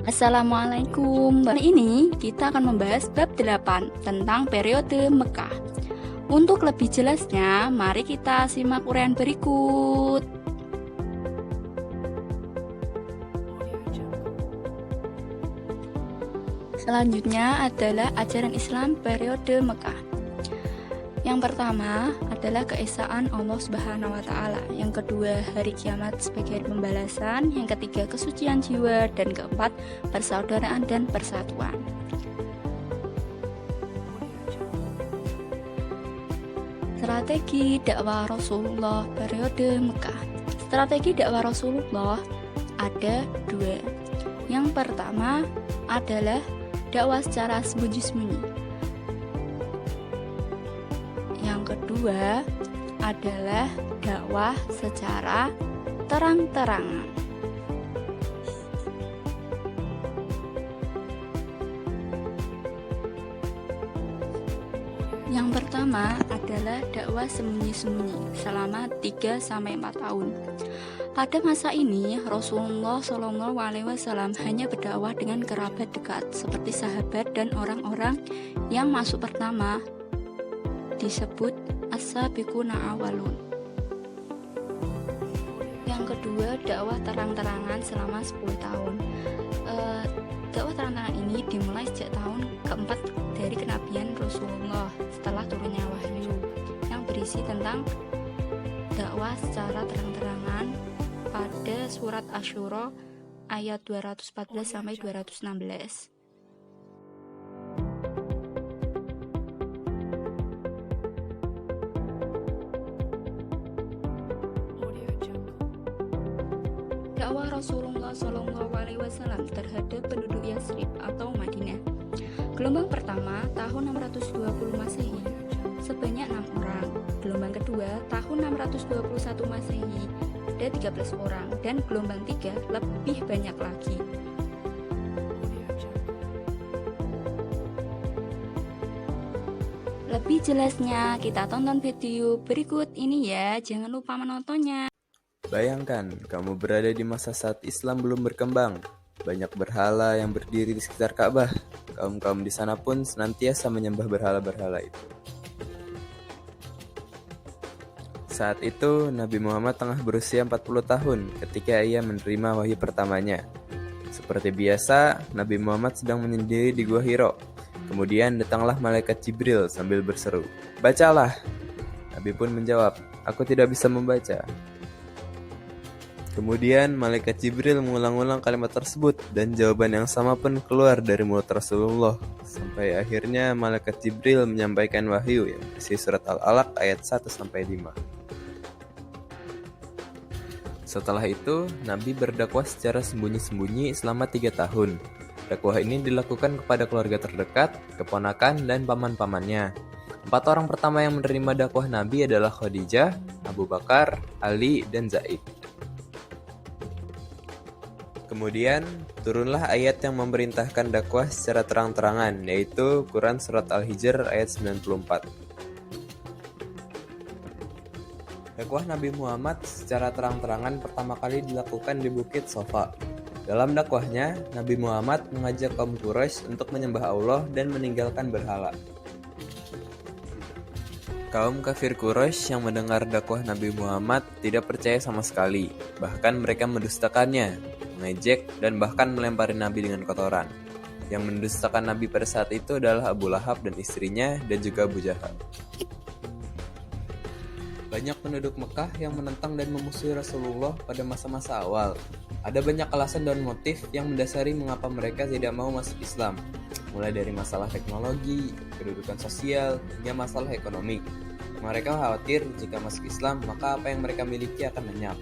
Assalamualaikum. Kali ini kita akan membahas bab 8 tentang periode Mekah. Untuk lebih jelasnya, mari kita simak uraian berikut. Selanjutnya adalah ajaran Islam periode Mekah. Yang pertama adalah keesaan Allah Subhanahu wa Ta'ala. Yang kedua, hari kiamat sebagai pembalasan. Yang ketiga, kesucian jiwa. Dan keempat, persaudaraan dan persatuan. Strategi dakwah Rasulullah periode Mekah. Strategi dakwah Rasulullah ada dua. Yang pertama adalah dakwah secara sembunyi-sembunyi. Yang kedua adalah dakwah secara terang-terangan. Yang pertama adalah dakwah sembunyi-sembunyi selama 3-4 tahun. Pada masa ini, Rasulullah SAW hanya berdakwah dengan kerabat dekat seperti sahabat dan orang-orang yang masuk pertama disebut as-sabiquna awalun. Yang kedua, dakwah terang-terangan selama 10 tahun. Dakwah terang-terangan ini dimulai sejak tahun keempat dari kenabian Rasulullah setelah turunnya wahyu yang berisi tentang dakwah secara terang-terangan pada surat Asy-Syura ayat 214 sampai 216. Dakwah Rasulullah SAW terhadap penduduk Yasrib atau Madinah. Gelombang pertama tahun 620 Masehi sebanyak 6 orang. Gelombang kedua tahun 621 Masehi ada 13 orang dan gelombang 3 lebih banyak lagi. Lebih jelasnya kita tonton video berikut ini ya. Jangan lupa menontonnya. Bayangkan, kamu berada di masa saat Islam belum berkembang. Banyak berhala yang berdiri di sekitar Ka'bah. Kaum-kaum di sana pun senantiasa menyembah berhala-berhala itu. Saat itu, Nabi Muhammad tengah berusia 40 tahun ketika ia menerima wahyu pertamanya. Seperti biasa, Nabi Muhammad sedang menyendiri di Gua Hiro. Kemudian datanglah malaikat Jibril sambil berseru, "Bacalah!" Nabi pun menjawab, "Aku tidak bisa membaca." Kemudian malaikat Jibril mengulang-ulang kalimat tersebut dan jawaban yang sama pun keluar dari mulut Rasulullah. Sampai akhirnya malaikat Jibril menyampaikan wahyu yang berisi surat Al-Alaq ayat 1-5. Setelah itu, Nabi berdakwah secara sembunyi-sembunyi selama 3 tahun. Dakwah ini dilakukan kepada keluarga terdekat, keponakan, dan paman-pamannya. 4 orang pertama yang menerima dakwah Nabi adalah Khadijah, Abu Bakar, Ali, dan Zaid. Kemudian, turunlah ayat yang memerintahkan dakwah secara terang-terangan, yaitu Quran Surat Al-Hijr ayat 94. Dakwah Nabi Muhammad secara terang-terangan pertama kali dilakukan di Bukit Sofa. Dalam dakwahnya, Nabi Muhammad mengajak kaum Quraisy untuk menyembah Allah dan meninggalkan berhala. Kaum kafir Quraisy yang mendengar dakwah Nabi Muhammad tidak percaya sama sekali, bahkan mereka mendustakannya, mengejek, dan bahkan melempari Nabi dengan kotoran. Yang mendustakan Nabi pada saat itu adalah Abu Lahab dan istrinya, dan juga Abu Jahal. Banyak penduduk Mekah yang menentang dan memusuhi Rasulullah pada masa-masa awal. Ada banyak alasan dan motif yang mendasari mengapa mereka tidak mau masuk Islam, mulai dari masalah teknologi, kedudukan sosial, hingga masalah ekonomi. Mereka khawatir jika masuk Islam, maka apa yang mereka miliki akan lenyap.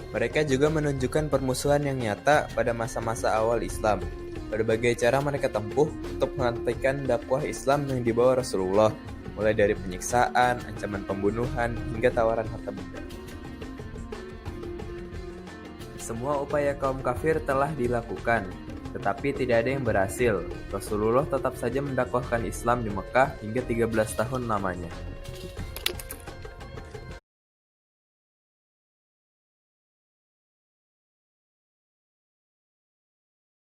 Mereka juga menunjukkan permusuhan yang nyata pada masa-masa awal Islam. Berbagai cara mereka tempuh untuk menghentikan dakwah Islam yang dibawa Rasulullah, mulai dari penyiksaan, ancaman pembunuhan, hingga tawaran harta benda. Semua upaya kaum kafir telah dilakukan, tetapi tidak ada yang berhasil. Rasulullah tetap saja mendakwahkan Islam di Mekah hingga 13 tahun lamanya.